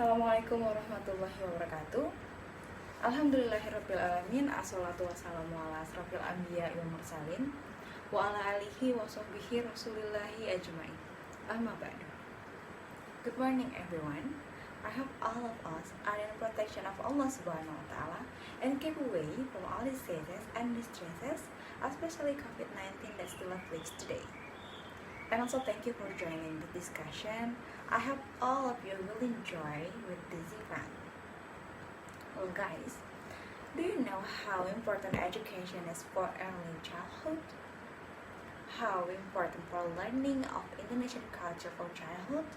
Assalamualaikum warahmatullahi wabarakatuh. Alhamdulillahirrabbilalamin. Assalatu wassalamu ala asrafil anbiya wal mursalin wa ala alihi wa sahbihi rasulillahi ajma'in. Amma ba'du. Good morning everyone. I hope all of us are in protection of Allah subhanahu wa ta'ala and keep away from all diseases and distresses, especially COVID-19 that still afflicts today. And also thank you for joining the discussion. I hope all of you will enjoy with this event. Well guys, do you know how important education is for early childhood? How important for learning of Indonesian culture for childhood?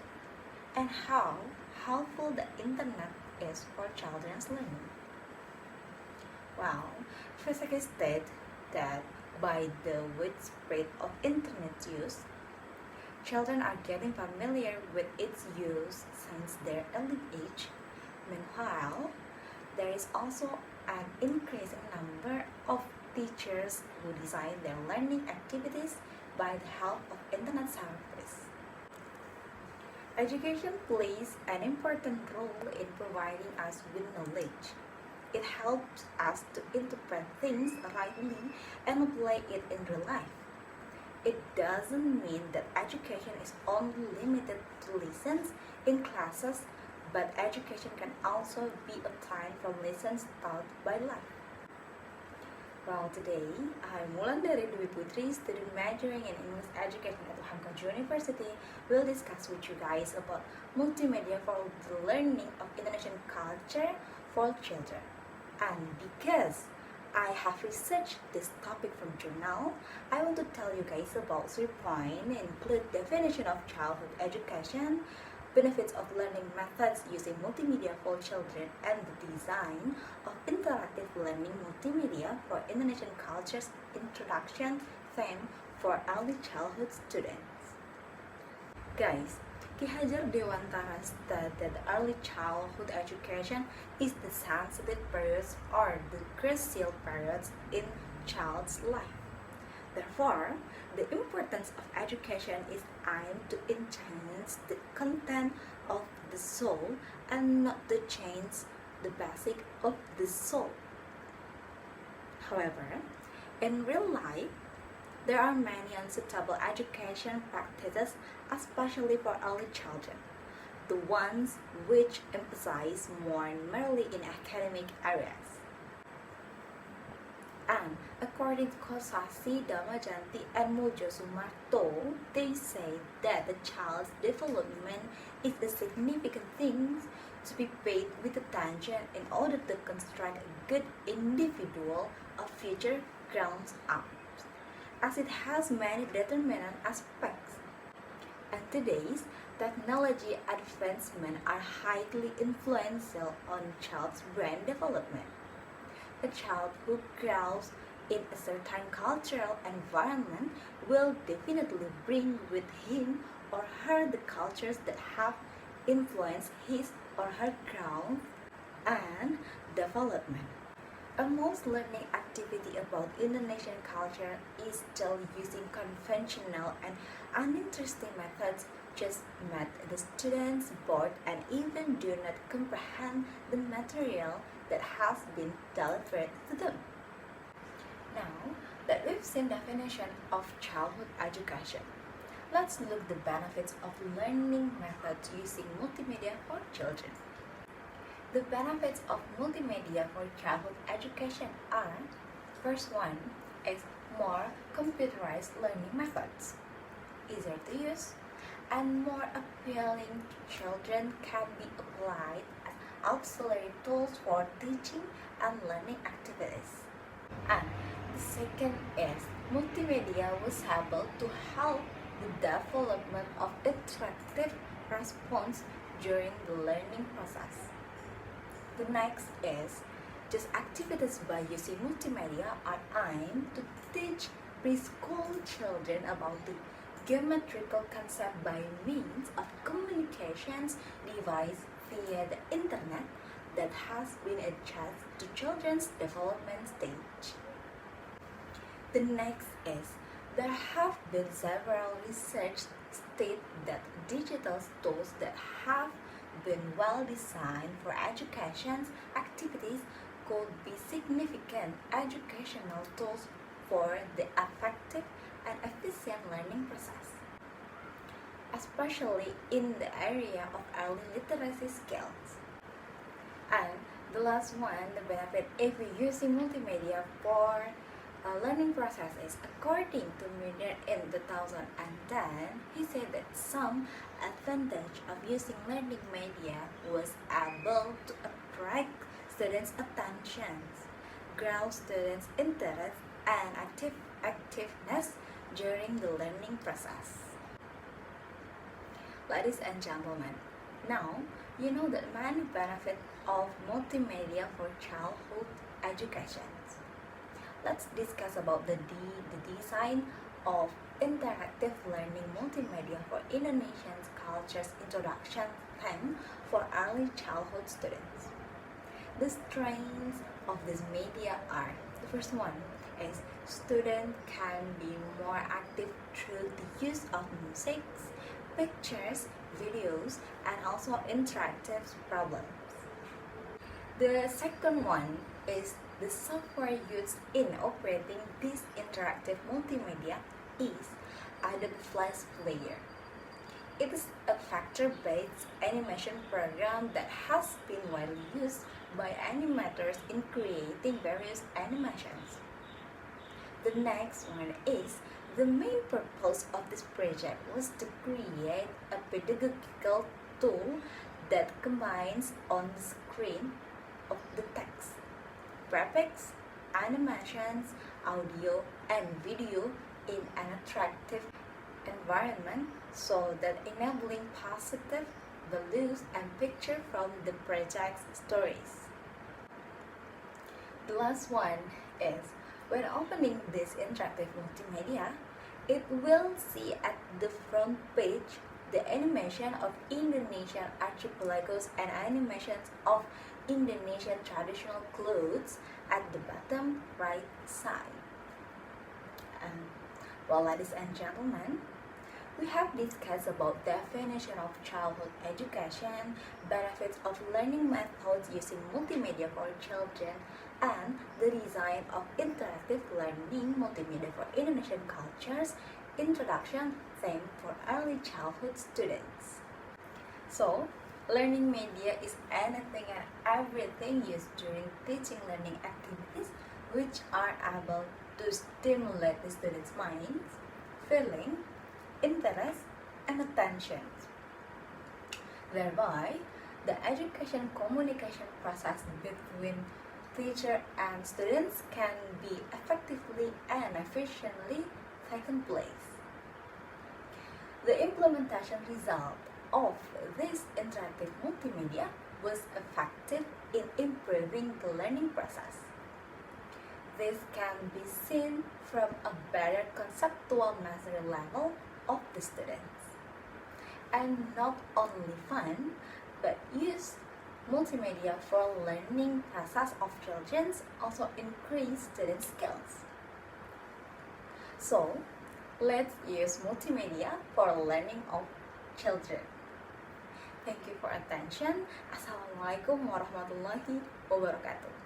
And how helpful the internet is for children's learning? Well, first I can state that by the widespread of internet use, children are getting familiar with its use since their early age. Meanwhile, there is also an increasing number of teachers who design their learning activities by the help of internet service. Education plays an important role in providing us with knowledge. It helps us to interpret things rightly and apply it in real life. It doesn't mean that education is only limited to lessons in classes, but education can also be obtained from lessons taught by life. Well, today, I'm Wulandari Dwi Putri, student majoring in English education at Wulandari University. We'll discuss with you guys about multimedia for the learning of Indonesian culture for children. And because I have researched this topic from journal, I want to tell you guys about 3 points, include definition of childhood education, benefits of learning methods using multimedia for children, and the design of interactive learning multimedia for Indonesian culture's introduction theme for early childhood students. Guys, Ki Hajar Dewantara stated that early childhood education is the sensitive periods or the crucial periods in child's life. Therefore, the importance of education is aimed to enhance the content of the soul and not to change the basic of the soul. However, in real life, there are many unsuitable education practices, especially for early children, the ones which emphasize more merely in academic areas. And according to Kosasi, Damajanti, and Mojo Sumarto, they say that the child's development is a significant thing to be paid with attention in order to construct a good individual of future grown up, as it has many determinant aspects. And today's technology advancements are highly influential on child's brain development. A child who grows in a certain cultural environment will definitely bring with him or her the cultures that have influenced his or her growth and development. A most learning activity about Indonesian culture is still using conventional and uninteresting methods just make the students bored and even do not comprehend the material that has been delivered to them. Now that we've seen definition of childhood education, let's look the benefits of learning methods using multimedia for children. The benefits of multimedia for childhood education are: first one is more computerized learning methods, easier to use, and more appealing to children, can be applied as auxiliary tools for teaching and learning activities. And the second is multimedia was able to help the development of interactive response during the learning process. The next is just activities by using multimedia are aimed to teach preschool children about the geometrical concept by means of communications device via the internet that has been adjusted to children's development stage. The next is there have been several research state that digital tools that have been well designed for education activities could be significant educational tools for the effective and efficient learning process, especially in the area of early literacy skills. And the last one, the benefit if we using multimedia for learning processes. According to Miller in 2010, he said that some advantage of using learning media was able to attract students' attentions, grow students' interest and activeness during the learning process. Ladies and gentlemen, now you know the many benefits of multimedia for childhood education. Let's discuss about the design of interactive learning multimedia for Indonesian culture's introduction theme for early childhood students. The strengths of this media are: the first one is students can be more active through the use of music, pictures, videos, and also interactive problems. The second one is the software used in operating this interactive multimedia is Adobe Flash Player. It is a factor-based animation program that has been widely used by animators in creating various animations. The next one is the main purpose of this project was to create a pedagogical tool that combines on the screen of the text, graphics, animations, audio, and video in an attractive environment so that enabling positive values and picture from the project's stories. The last one is when opening this interactive multimedia, it will see at the front page the animation of Indonesian archipelagos and animations of Indonesian traditional clothes at the bottom right side. Well, ladies and gentlemen, we have discussed about definition of childhood education, benefits of learning methods using multimedia for children, and the design of interactive learning multimedia for Indonesian cultures, introduction theme for early childhood students. So, learning media is anything and everything used during teaching learning activities which are able to stimulate the students' minds, feeling, interest, and attention. Thereby, the education communication process between teacher and students can be effectively and efficiently taken place. The implementation result of this interactive multimedia was effective in improving the learning process. This can be seen from a better conceptual mastery level of the students. And not only fun, but use multimedia for learning process of children also increase student skills. So, let's use multimedia for learning of children. Thank you for attention. Assalamualaikum warahmatullahi wabarakatuh.